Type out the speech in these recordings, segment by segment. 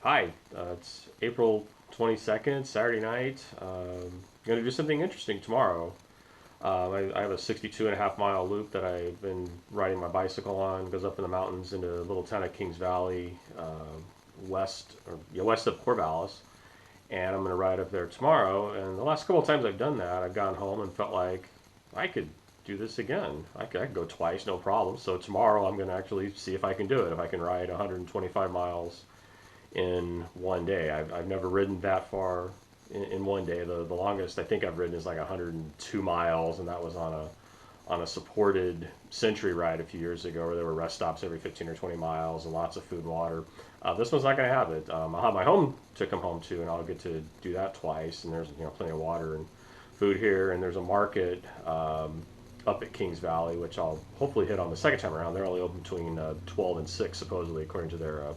Hi, it's April 22nd, Saturday night. Going to do something interesting tomorrow. I have a 62.5 mile loop that I've been riding my bicycle on. It goes up in the mountains into a little town of Kings Valley, west of Corvallis. And I'm going to ride up there tomorrow. And the last couple of times I've done that, I've gone home and felt like I could do this again. I could go twice, no problem. So tomorrow I'm going to actually see if I can do it. If I can ride 125 miles in one day. I've never ridden that far in one day. The longest I think I've ridden is like 102 miles, and that was on a supported Century ride a few years ago, where there were rest stops every 15 or 20 miles and lots of food and water. This one's not going to have it. I'll have my home to come home to, and I'll get to do that twice. And there's plenty of water and food here, and there's a market up at Kings Valley, which I'll hopefully hit on the second time around. They're only open between 12 and 6 supposedly, according to their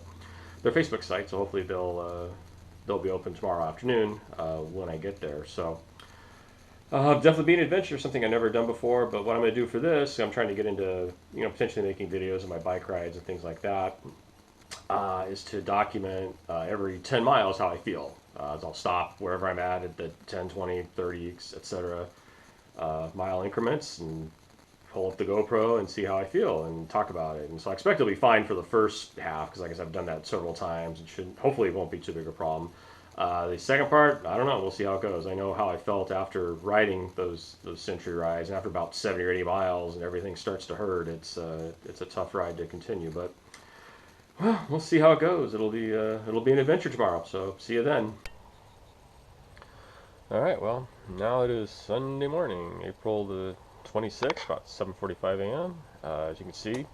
Facebook site. So hopefully they'll be open tomorrow afternoon when I get there. So definitely be an adventure, something I've never done before. But what I'm going to do for this, I'm trying to get into potentially making videos of my bike rides and things like that. Is to document every 10 miles how I feel. I'll stop wherever I'm at the 10, 20, 30, etc. Mile increments and pull up the GoPro and see how I feel and talk about it. And so I expect it'll be fine for the first half, because I guess I've done that several times. Hopefully it won't be too big a problem. The second part, I don't know. We'll see how it goes. I know how I felt after riding those Century rides, and after about 70 or 80 miles and everything starts to hurt. It's a tough ride to continue, but well, we'll see how it goes. It'll be an adventure tomorrow. So see you then. All right. Well, now it is Sunday morning, April the 26th, about 7:45 a.m. As you can see,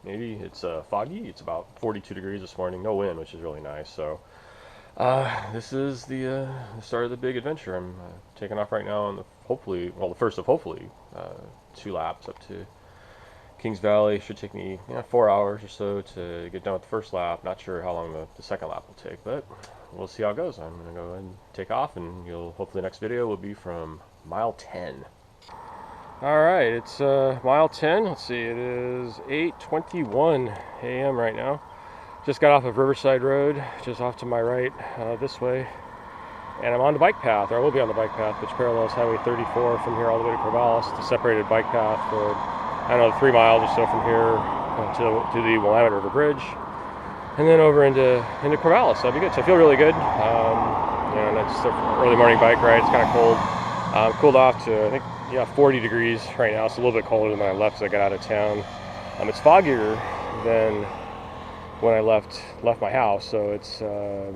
maybe it's foggy. It's about 42 degrees this morning. No wind, which is really nice. So this is the start of the big adventure. I'm taking off right now on the first of hopefully 2 laps up to Kings Valley. Should take me 4 hours or so to get done with the first lap. Not sure how long the second lap will take, but we'll see how it goes. I'm going to go ahead and take off, and hopefully the next video will be from mile 10. Alright, it's mile 10. Let's see, it is 8:21 a.m. right now. Just got off of Riverside Road, just off to my right this way. And I'm on the bike path, or I will be on the bike path, which parallels Highway 34 from here all the way to Corvallis. It's a separated bike path for, 3 miles or so from here to the Willamette River Bridge. And then over into Corvallis. That'll be good. So I feel really good. That's the early morning bike ride. It's kind of cold. Cooled off to, I think, 40 degrees right now. It's a little bit colder than when I left as I got out of town. It's foggier than when I left my house, so it's I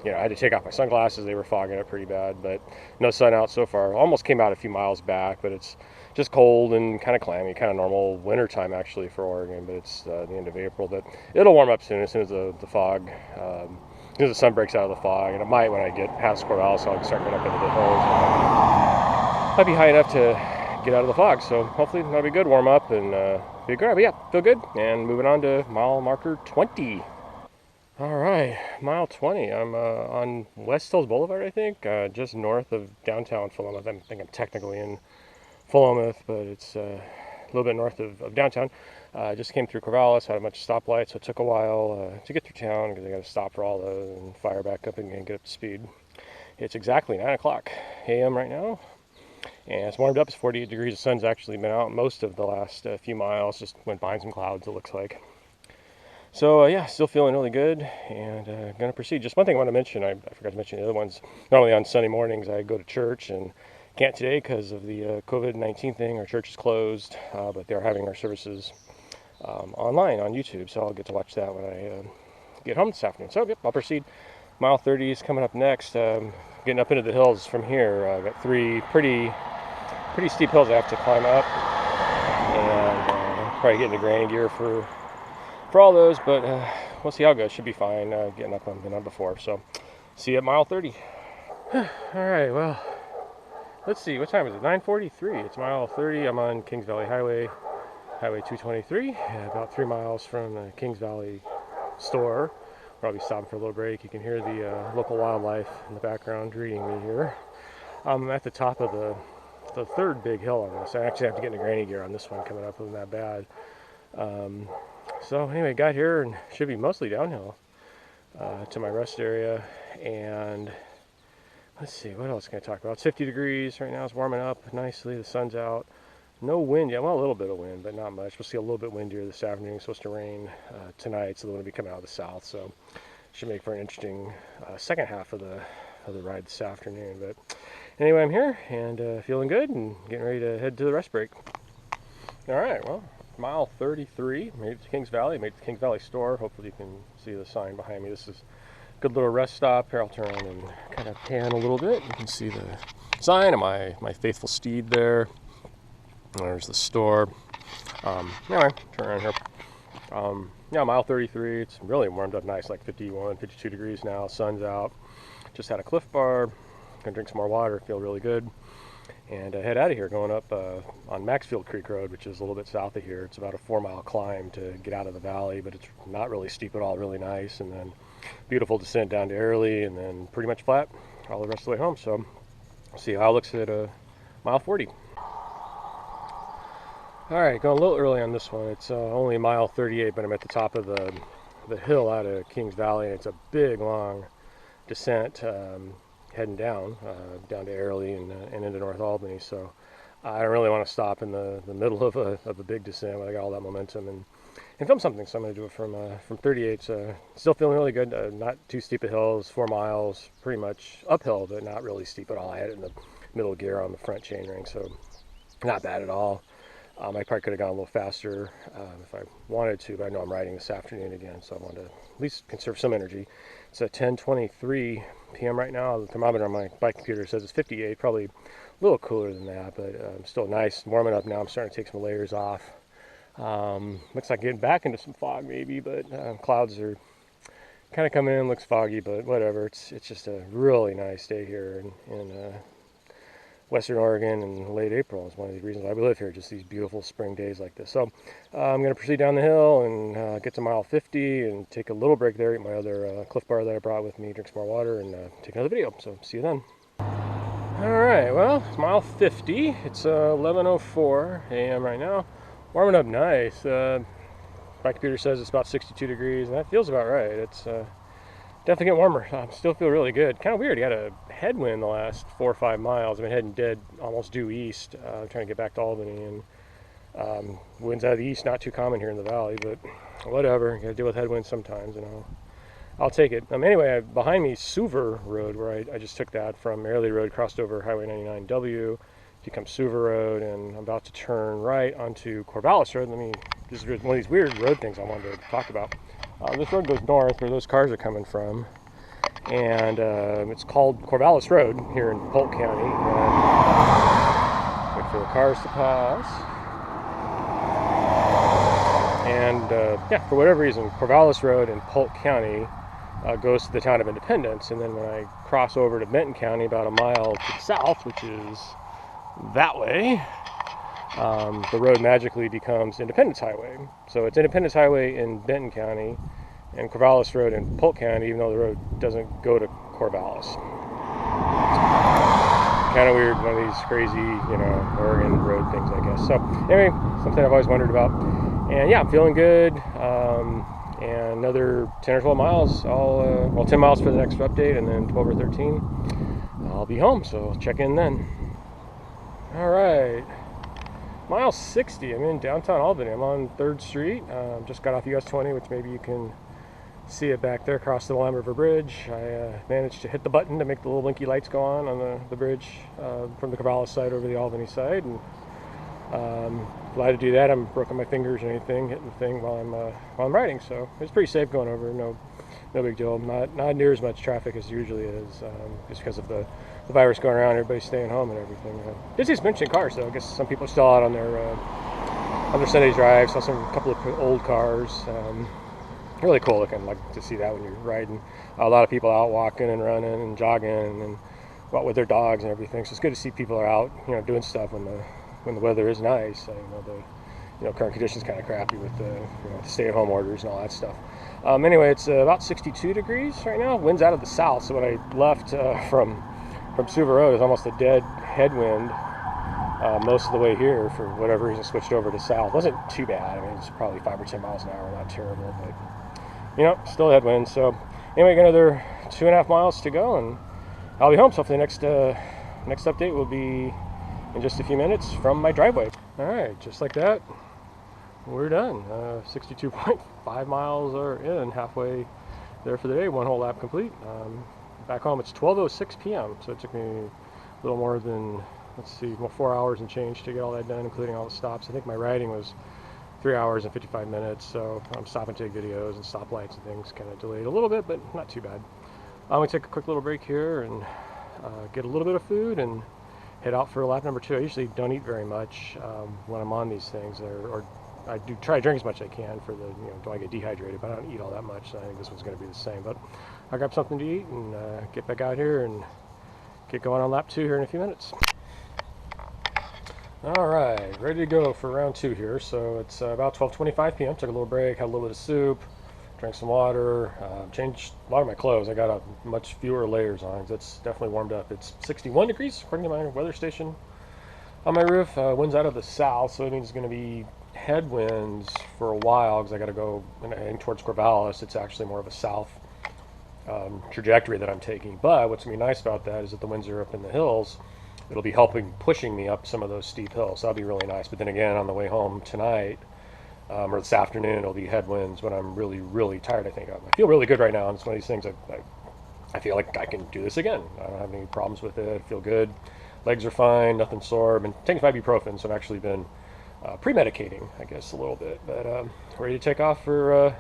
had to take off my sunglasses. They were fogging up pretty bad, but no sun out so far. Almost came out a few miles back, but it's just cold and kind of clammy, kind of normal winter time actually for Oregon, but it's the end of April. But it'll warm up soon, as soon as the fog, as soon as the sun breaks out of the fog, and it might when I get past Corvallis, so I'll start going up into the hills. Might be high enough to get out of the fog, so hopefully that'll be good. Warm up and be good. But yeah, feel good. And moving on to mile marker 20. All right, mile 20. I'm on West Hills Boulevard, I think, just north of downtown Philomath. I think I'm technically in Philomath, but it's a little bit north of downtown. Just came through Corvallis, had a bunch of stoplights, so it took a while to get through town, because I got to stop for all those and fire back up and get up to speed. It's exactly 9 o'clock a.m. right now. And it's warmed up. It's 48 degrees. The sun's actually been out most of the last few miles. Just went behind some clouds, it looks like. So yeah, still feeling really good, and going to proceed. Just one thing I want to mention, I forgot to mention the other ones. Normally on Sunday mornings I go to church, and can't today because of the COVID-19 thing. Our church is closed, but they're having our services online on YouTube, so I'll get to watch that when I get home this afternoon. So yep, I'll proceed. Mile 30 is coming up next. Getting up into the hills from here. I've got 3 pretty steep hills I have to climb up, and probably get into granny gear for all those, but we'll see how it goes. Should be fine. Getting up, I've been on before, so see you at mile 30. All right, well, let's see, what time is it? 9:43. It's mile 30. I'm on Kings Valley Highway 223, about 3 miles from the Kings Valley store. Probably stopping for a little break. You can hear the local wildlife in the background greeting me here. I'm at the top of the third big hill on this. I actually have to get into granny gear on this one coming up. Isn't that bad? So anyway, got here and should be mostly downhill. to my rest area. And let's see, what else can I talk about? It's 50 degrees right now. It's warming up nicely. The sun's out. No wind yet. Well, a little bit of wind, but not much. We'll see a little bit windier this afternoon. It's supposed to rain tonight, so the wind will be coming out of the south. So should make for an interesting second half of the ride this afternoon. But anyway, I'm here and feeling good and getting ready to head to the rest break. All right, well, mile 33. Made it to Kings Valley. Made it to Kings Valley store. Hopefully you can see the sign behind me. This is a good little rest stop. Here, I'll turn around and kind of pan a little bit. You can see the sign of my faithful steed there. There's the store. Anyway, turn around here. Yeah, mile 33. It's really warmed up nice, like 51, 52 degrees now. Sun's out. Just had a Cliff Bar. Gonna drink some more water. Feel really good. And head out of here, going up on Maxfield Creek Road, which is a little bit south of here. It's about a 4-mile climb to get out of the valley, but it's not really steep at all. Really nice, and then beautiful descent down to Airlie, and then pretty much flat all the rest of the way home. So, see how it looks at mile 40. All right, going a little early on this one. It's only mile 38, but I'm at the top of the hill out of Kings Valley, and it's a big, long descent heading down to Airlie and into North Albany. So I don't really want to stop in the middle of a big descent when I got all that momentum and film something. So I'm going to do it from 38. Still feeling really good. Not too steep of hills, 4 miles, pretty much uphill, but not really steep at all. I had it in the middle gear on the front chainring, so not bad at all. I probably could have gone a little faster if I wanted to, but I know I'm riding this afternoon again, so I wanted to at least conserve some energy. It's 10:23 p.m. right now. The thermometer on my bike computer says it's 58, probably a little cooler than that, but still nice, warming up now. I'm starting to take some layers off. Looks like getting back into some fog maybe, but clouds are kind of coming in. Looks foggy, but whatever. It's just a really nice day here in Western Oregon in late April. Is one of the reasons why we live here, just these beautiful spring days like this. So I'm going to proceed down the hill and get to mile 50 and take a little break there, eat my other Cliff Bar that I brought with me, drink some more water, and take another video. So see you then. All right, well, it's mile 50. It's 11:04 a.m. right now. Warming up nice. My computer says it's about 62 degrees, and that feels about right. It's definitely getting warmer. I still feel really good. Kind of weird. You had a headwind the last 4 or 5 miles. I've been heading dead, almost due east, trying to get back to Albany. And winds out of the east, not too common here in the valley, but whatever. You got to deal with headwinds sometimes, and I'll take it. Anyway, behind me, Suver Road, where I just took that from Airlie Road, crossed over Highway 99W, becomes Suver Road, and I'm about to turn right onto Corvallis Road. This is one of these weird road things I wanted to talk about. This road goes north where those cars are coming from, and it's called Corvallis Road here in Polk County. And wait for the cars to pass. And yeah, for whatever reason, Corvallis Road in Polk County goes to the town of Independence, and then when I cross over to Benton County, about a mile to the south, which is that way, the road magically becomes Independence Highway. So it's Independence Highway in Benton County and Corvallis Road in Polk County, even though the road doesn't go to Corvallis. Kind of weird, one of these crazy, Oregon road things, I guess. So anyway, something I've always wondered about. And yeah, I'm feeling good. And another 10 or 12 miles, 10 miles for the next update, and then 12 or 13, I'll be home. So I'll check in then. All right. Mile 60, I'm in downtown Albany. I'm on 3rd Street. Just got off US 20, which maybe you can see it back there across the Willamette River Bridge. I managed to hit the button to make the little blinky lights go on the bridge from the Corvallis side over the Albany side. And glad to do that. I haven't broken my fingers or anything hitting the thing while I'm riding, so it's pretty safe going over. No big deal. Not near as much traffic as usually is, just because of the virus going around. Everybody's staying home and everything. Did see some interesting cars, though. I guess some people are still out on their Sunday drives. Saw a couple of old cars. Really cool looking. Like to see that when you're riding. A lot of people out walking and running and jogging and with their dogs and everything. So it's good to see people are out, doing stuff when the weather is nice. The current conditions kind of crappy with the stay-at-home orders and all that stuff. Anyway, it's about 62 degrees right now. Wind's out of the south, so when I left from Suver Road, it was almost a dead headwind most of the way here. For whatever reason, switched over to south. Wasn't too bad. It was probably 5 or 10 miles an hour, not terrible, but still headwind. So anyway, got another 2.5 miles to go, and I'll be home. So hopefully next update will be in just a few minutes from my driveway. All right, just like that, we're done. 62.5 miles are in, halfway there for the day. One whole lap complete. Back home, it's 12:06 p.m. So it took me a little more than, let's see, 4 hours and change to get all that done, including all the stops. I think my riding was 3 hours and 55 minutes, so I'm stopping to take videos and stoplights and things kind of delayed a little bit, but not too bad. I'm going to take a quick little break here and get a little bit of food and head out for lap number 2. I usually don't eat very much when I'm on these things, or I do try to drink as much as I can for the, do I get dehydrated, but I don't eat all that much, so I think this one's going to be the same. But I'll grab something to eat and get back out here and get going on lap 2 here in a few minutes. All right, ready to go for round 2 here. So it's about 12:25 p.m. Took a little break, had a little bit of soup, drank some water, changed a lot of my clothes. I got a much fewer layers on. It's definitely warmed up. It's 61 degrees according to my weather station on my roof. Wind's out of the south, so it means it's going to be headwinds for a while because I got to go heading towards Corvallis. It's actually more of a south trajectory that I'm taking. But what's going to be nice about that is that the winds are up in the hills. It'll be pushing me up some of those steep hills. So that'll be really nice. But then again, on the way home tonight or this afternoon, it'll be headwinds when I'm really, really tired. I think I feel really good right now. And it's one of these things I feel like I can do this again. I don't have any problems with it. I feel good. Legs are fine. Nothing sore. I've been taking 5 ibuprofen, so I've actually been pre-medicating, I guess, a little bit. But ready to take off for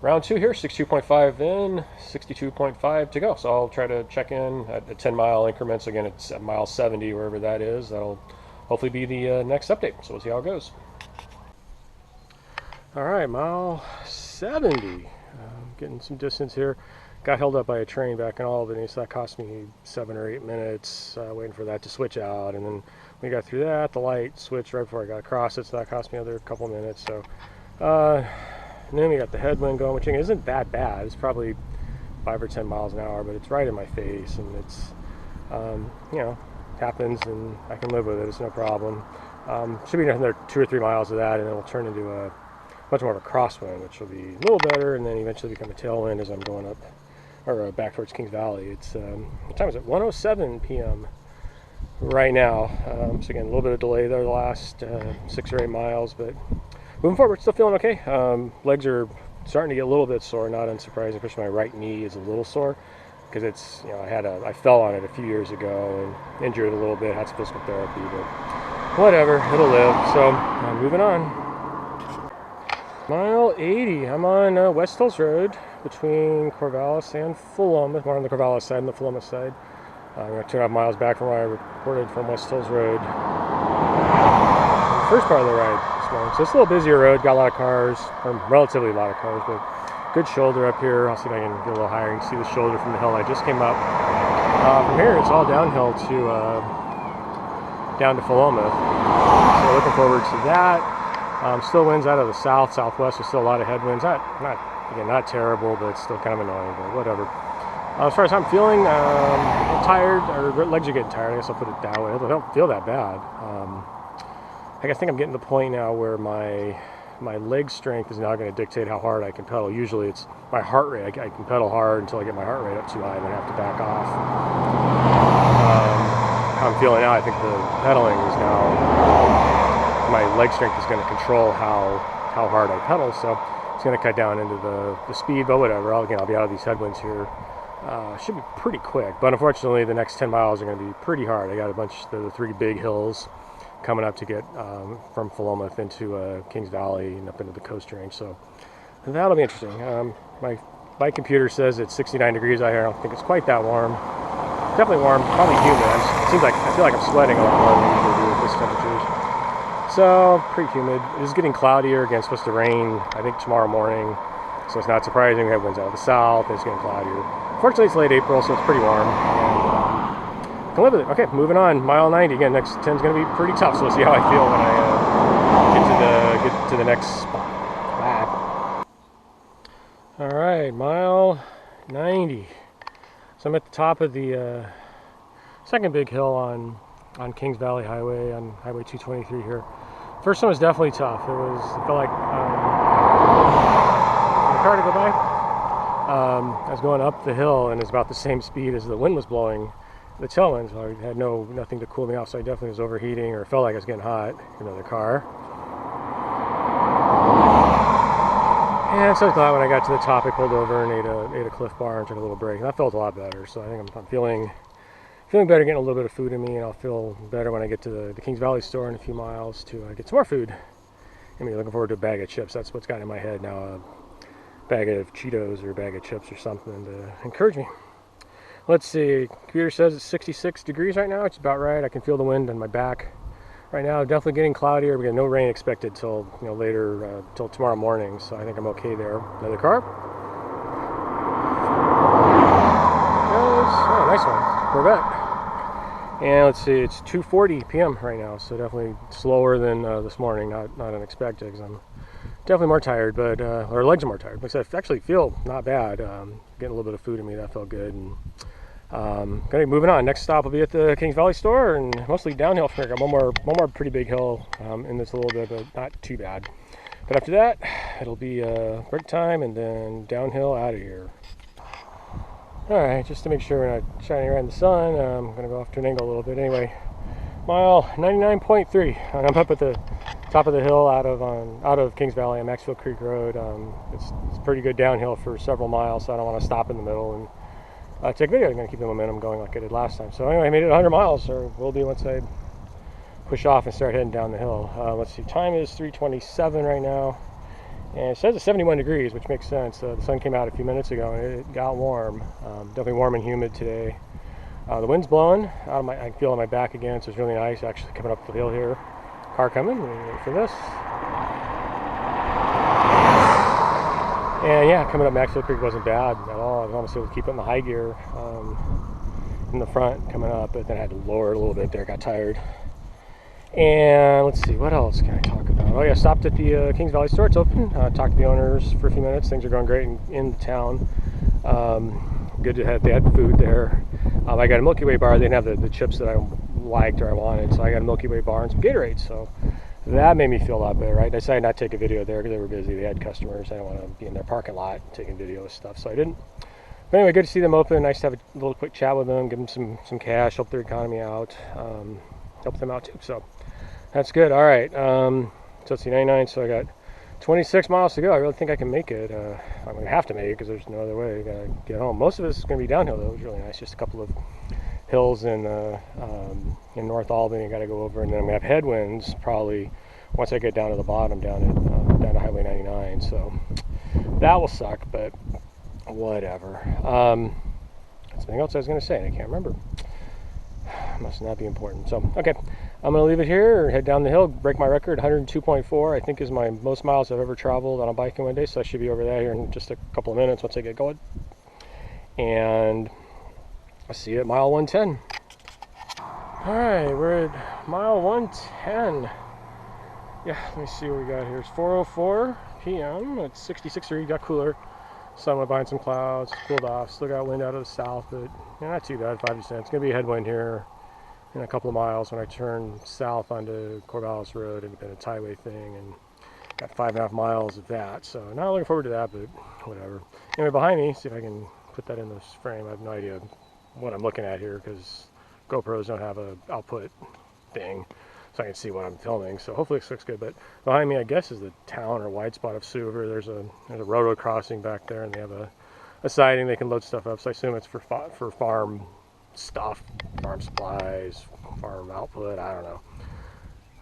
round 2 here. 62.5 in, 62.5 to go. So I'll try to check in at 10-mile increments. Again, it's at mile 70, wherever that is. That'll hopefully be the next update. So we'll see how it goes. All right, mile 70. Getting some distance here. Got held up by a train back in Albany, so that cost me 7 or 8 minutes waiting for that to switch out. And then we got through that, the light switched right before I got across it, so that cost me another couple minutes. So, and then we got the headwind going, which isn't that bad. It's probably 5 or 10 miles an hour, but it's right in my face, and it's, happens, and I can live with it. It's no problem. Should be another 2 or 3 miles of that, and then it'll turn into a much more of a crosswind, which will be a little better, and then eventually become a tailwind as I'm going up, or back towards Kings Valley. It's, what time is it? 1:07 p.m. right now. So again, a little bit of delay there the last 6 or 8 miles, but moving forward, still feeling okay. Legs are starting to get a little bit sore, not unsurprising, especially my right knee is a little sore because it's, I fell on it a few years ago and injured it a little bit, had some physical therapy, but whatever, it'll live. So moving on. Mile 80, I'm on West Road between Corvallis and Philomath. More on the Corvallis side and the Philomath side. I'm 2.5 miles back from where I reported from West Road. First part of the ride this morning. So it's a little busier road, got a lot of cars, or relatively a lot of cars, but good shoulder up here. I'll see if I can get a little higher. You can see the shoulder from the hill I just came up. From here, it's all downhill to down to Philomath. So looking forward to that. Still winds out of the south, southwest. There's still a lot of headwinds. Not terrible, but still kind of annoying, but whatever. As far as how I'm feeling, I'm tired, or legs are getting tired. I guess I'll put it that way. I don't feel that bad. I think I'm getting to the point now where my leg strength is now going to dictate how hard I can pedal. Usually it's my heart rate. I can pedal hard until I get my heart rate up too high, and then I have to back off. How I'm feeling now, I think the pedaling is now, my leg strength is going to control how hard I pedal, so it's going to cut down into the speed, but whatever. I'll be out of these headwinds here. Should be pretty quick, but unfortunately the next 10 miles are going to be pretty hard. I got a bunch of the 3 big hills coming up to get from Philomath into Kings Valley and up into the Coast Range, so that'll be interesting. My computer says it's 69 degrees out here. I don't think it's quite that warm. Definitely warm, probably humid. I feel like I'm sweating a lot more than I usually do at this temperature. So pretty humid. It is getting cloudier. Again, it's supposed to rain, I think, tomorrow morning. So it's not surprising. We have winds out of the south, and it's getting cloudier. Fortunately, it's late April, so it's pretty warm. And can live with it. Okay, moving on. Mile 90. Again, next 10 is going to be pretty tough, so we'll see how I feel when I get to the next spot. Bye. All right, mile 90. So I'm at the top of the second big hill on Kings Valley Highway, on Highway 223 here. First one was definitely tough. It felt like the car to go by. I was going up the hill and it was about the same speed as the wind was blowing, the tailwind, so I had nothing to cool me off, so I definitely was overheating or felt like I was getting hot in another car. And so I was glad when I got to the top, I pulled over and ate a Cliff Bar and took a little break, and that felt a lot better. So I think I'm feeling better, getting a little bit of food in me, and I'll feel better when I get to the Kings Valley store in a few miles to get some more food. I'm looking forward to a bag of chips. That's what's got in my head now, a bag of Cheetos or a bag of chips or something to encourage me. Let's see, computer says it's 66 degrees right now. It's about right. I can feel the wind on my back right now. Definitely getting cloudier. We got no rain expected till later, till tomorrow morning. So I think I'm okay there. Another car. Oh, nice one, Corvette. And let's see, it's 2:40 p.m. right now, so definitely slower than this morning. Not unexpected, because I'm definitely more tired, but our legs are more tired. Like I said, I actually feel not bad. Getting a little bit of food in me, that felt good. And gonna be moving on. Next stop will be at the Kings Valley store, and mostly downhill from here. Got one more pretty big hill in this a little bit, but not too bad. But after that, it'll be break time, and then downhill out of here. Alright, just to make sure we're not shining around the sun, I'm going to go off to an angle a little bit. Anyway, mile 99.3. I'm up at the top of the hill out of Kings Valley on Maxfield Creek Road. It's pretty good downhill for several miles, so I don't want to stop in the middle and take a video. I'm going to keep the momentum going like I did last time. So anyway, I made it 100 miles, or will be once I push off and start heading down the hill. Let's see, time is 3:27 right now. And it says it's 71 degrees, which makes sense. The sun came out a few minutes ago and it got warm. Definitely warm and humid today. The wind's blowing. I can feel it on my back again, so it's really nice actually coming up the hill here. Car coming, wait for this. And yeah, coming up Maxfield Creek wasn't bad at all. I was almost able to keep it in the high gear in the front coming up, but then I had to lower it a little bit there, got tired. And let's see, what else can I talk about? Oh yeah, stopped at the Kings Valley store. It's open. Talked to the owners for a few minutes. Things are going great in town. Good to have, they had food there. I got a Milky Way bar. They didn't have the chips that I liked or I wanted, so I got a Milky Way bar and some Gatorade. So that made me feel a lot better, right? I decided not to take a video there because they were busy. They had customers. I didn't want to be in their parking lot taking video of stuff, so I didn't. But anyway, good to see them open. Nice to have a little quick chat with them, give them some cash, help their economy out, help them out too. So that's good. All right. So let's see, 99. So I got 26 miles to go. I really think I can make it. I'm going to have to make it because there's no other way. I got to get home. Most of it's going to be downhill, though. It was really nice. Just a couple of hills in North Albany I got to go over. And then I'm going to have headwinds probably once I get down to the bottom, down to Highway 99. So that will suck, but whatever. Something else I was going to say, and I can't remember. Must not be important. So, okay. I'm going to leave it here, head down the hill, break my record. 102.4, I think, is my most miles I've ever traveled on a bike in one day, so I should be over there here in just a couple of minutes once I get going. And I'll see you at mile 110. Alright, we're at mile 110. Yeah, let me see what we got here. It's 4:04 p.m. It's 66 degrees, got cooler. Sun went behind some clouds, cooled off. Still got wind out of the south, but not too bad, 5 to 10. It's going to be a headwind here in a couple of miles when I turn south onto Corvallis Road, Independence Highway thing, and got 5.5 miles of that. So not looking forward to that, but whatever. Anyway, behind me, see if I can put that in this frame. I have no idea what I'm looking at here because GoPros don't have a output thing, so I can see what I'm filming. So hopefully this looks good. But behind me, I guess, is the town or wide spot of Suver. There's a railroad crossing back there, and they have a siding they can load stuff up. So I assume it's for farm stuff, farm supplies, farm output, I don't know.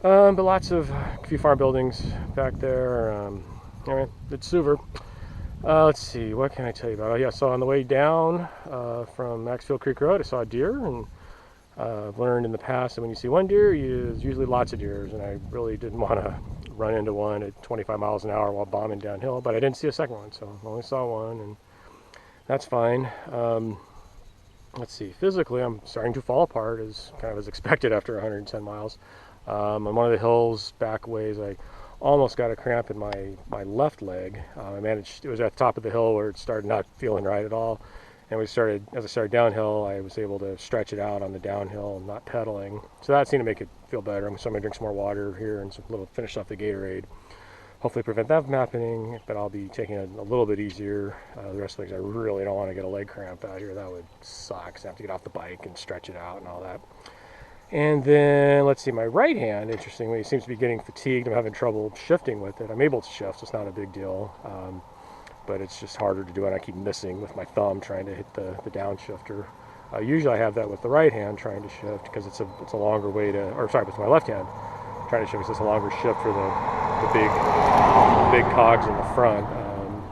But lots of a few farm buildings back there. Anyway, it's Suver. Let's see, what can I tell you about? Oh yeah, so on the way down from Maxfield Creek Road, I saw a deer, and I've learned in the past that when you see one deer, there's usually lots of deers, and I really didn't want to run into one at 25 miles an hour while bombing downhill, but I didn't see a second one, so I only saw one, and that's fine. Let's see, physically I'm starting to fall apart as expected after 110 miles. On one of the hills back ways, I almost got a cramp in my left leg. I managed, it was at the top of the hill where it started not feeling right at all. And as I started downhill, I was able to stretch it out on the downhill and not pedaling. So that seemed to make it feel better. So I'm gonna drink some more water here and finish off the Gatorade. hopefully prevent that from happening, but I'll be taking it a little bit easier the rest of the weeks. I really don't want to get a leg cramp out here. That would suck. So I have to get off the bike and stretch it out and all that. And then, let's see, my right hand, interestingly, seems to be getting fatigued. I'm having trouble shifting with it. I'm able to shift, so it's not a big deal. But it's just harder to do, and I keep missing with my thumb trying to hit the downshifter. Usually I have that with the right hand trying to shift because it's a longer way to, or sorry, with my left hand trying to shift because it's a longer shift for the big cogs in the front.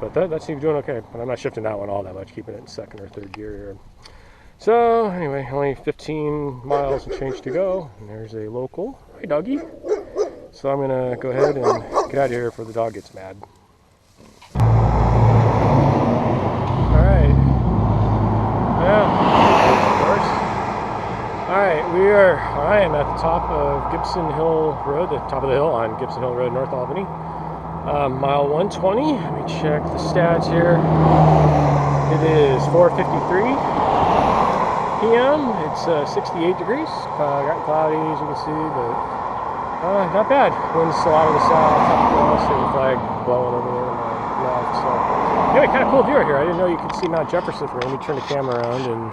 But that seems doing okay. But I'm not shifting that one all that much, keeping it in second or third gear here. So anyway, only 15 miles and change to go. And there's a local. Hi, doggy. So I'm gonna go ahead and get out of here before the dog gets mad. All right. Yeah. Alright, I am at the top of Gibson Hill Road, the top of the hill on Gibson Hill Road, North Albany. Mile 120, let me check the stats here. It is 4:53 p.m. It's 68 degrees, got cloudy as you can see, but not bad. Wind's still out of the south, state flag blowing over there to my left. So, anyway, kind of cool view here. I didn't know you could see Mount Jefferson from here. Let me turn the camera around and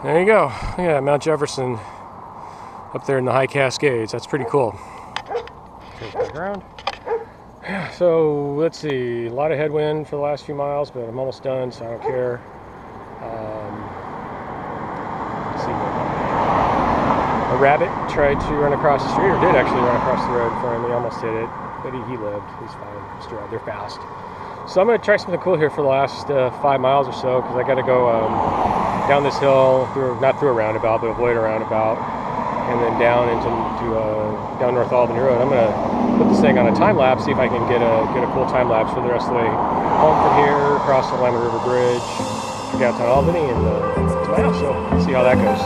there you go. Yeah, Mount Jefferson up there in the high Cascades. That's pretty cool. Turn back around. Yeah, so let's see. A lot of headwind for the last few miles, but I'm almost done, so I don't care. Let's see. A rabbit tried to run across the street, or did actually run across the road for me. Almost hit it, but he lived. He's fine. They're fast. So I'm going to try something cool here for the last 5 miles or so, because I got to go down this hill, not through a roundabout, but avoid a roundabout, and then down down North Albany Road. I'm going to put this thing on a time lapse, see if I can get a cool time lapse for the rest of the way home from here, across the Lima River Bridge, downtown Albany, and to my house. So let's see how that goes.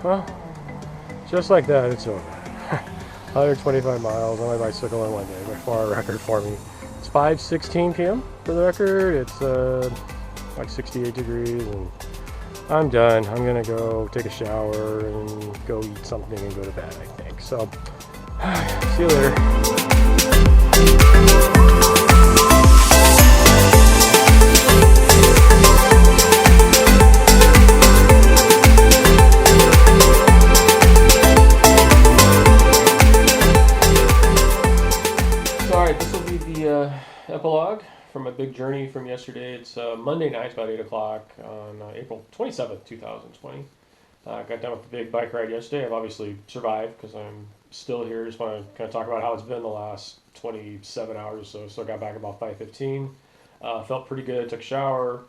Well, just like that, it's over. 125 miles on my bicycle in one day, by far a record for me. It's 5:16 p.m. for the record. It's like 68 degrees, and I'm done. I'm gonna go take a shower and go eat something and go to bed, I think. So, see you later. Epilogue from a big journey from yesterday. It's Monday night, about 8 o'clock on April 27th, 2020. Got done with the big bike ride yesterday. I've obviously survived because I'm still here. Just want to kind of talk about how it's been the last 27 hours or so. So I got back about 5:15. Felt pretty good. Took a shower.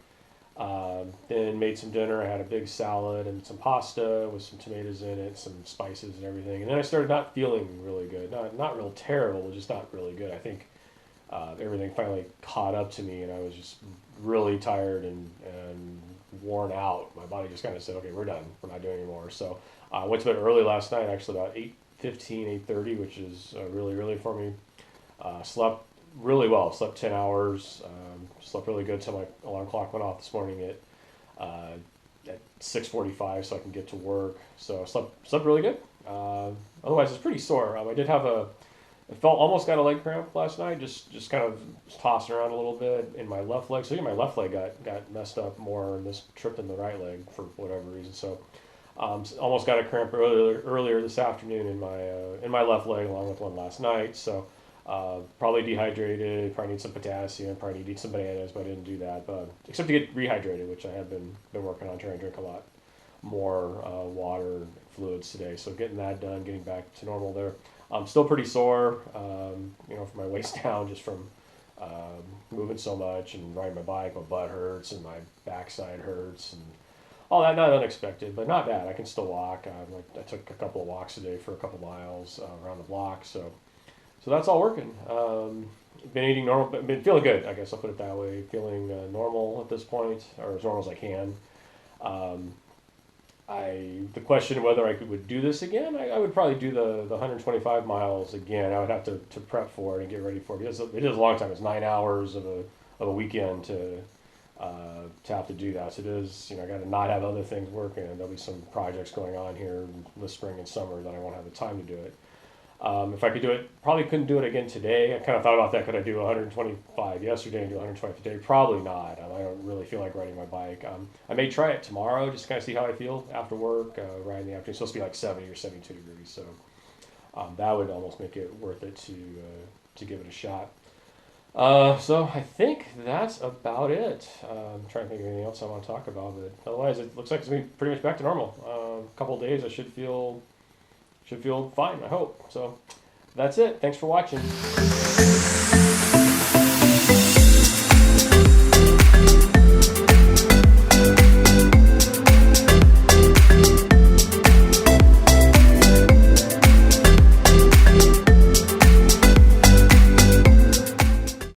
Then made some dinner. I had a big salad and some pasta with some tomatoes in it, some spices and everything. And then I started not feeling really good. Not real terrible, just not really good. I think everything finally caught up to me, and I was just really tired and worn out. My body just kind of said, okay, we're done. We're not doing anymore. So I went to bed early last night, actually about 8:15, 8:30, which is really early for me. Slept really well. Slept 10 hours. Slept really good till my alarm clock went off this morning at 6:45, so I can get to work. So slept really good. Otherwise, it's pretty sore. I did have I felt almost got a leg cramp last night. Just kind of tossing around a little bit in my left leg. So yeah, my left leg got messed up more in this trip than the right leg for whatever reason. So almost got a cramp earlier this afternoon in my left leg, along with one last night. So probably dehydrated. Probably need some potassium. Probably need some bananas, but I didn't do that. But except to get rehydrated, which I have been working on, trying to drink a lot more water and fluids today. So getting that done, getting back to normal there. I'm still pretty sore, from my waist down, just from moving so much and riding my bike. My butt hurts and my backside hurts and all that. Not unexpected, but not bad. I can still walk. I took a couple of walks today for a couple miles around the block, so that's all working. Been eating normal, but been feeling good. I guess I'll put it that way. Feeling normal at this point, or as normal as I can. The question of whether I would do this again, I would probably do the 125 miles again. I would have to prep for it and get ready for it. It is a long time. It's 9 hours of a weekend to have to do that. So it is, I got to not have other things working. And there'll be some projects going on here this spring and summer that I won't have the time to do it. If I could do it, probably couldn't do it again today. I kind of thought about that. Could I do 125 yesterday and do 125 today? Probably not. I don't really feel like riding my bike. I may try it tomorrow just to kind of see how I feel after work. Riding in the afternoon. It's supposed to be like 70 or 72 degrees. So that would almost make it worth it to give it a shot. So I think that's about it. I'm trying to think of anything else I want to talk about, but otherwise it looks like it's going to be pretty much back to normal. A couple of days I should feel fine, I hope. So that's it. Thanks for watching.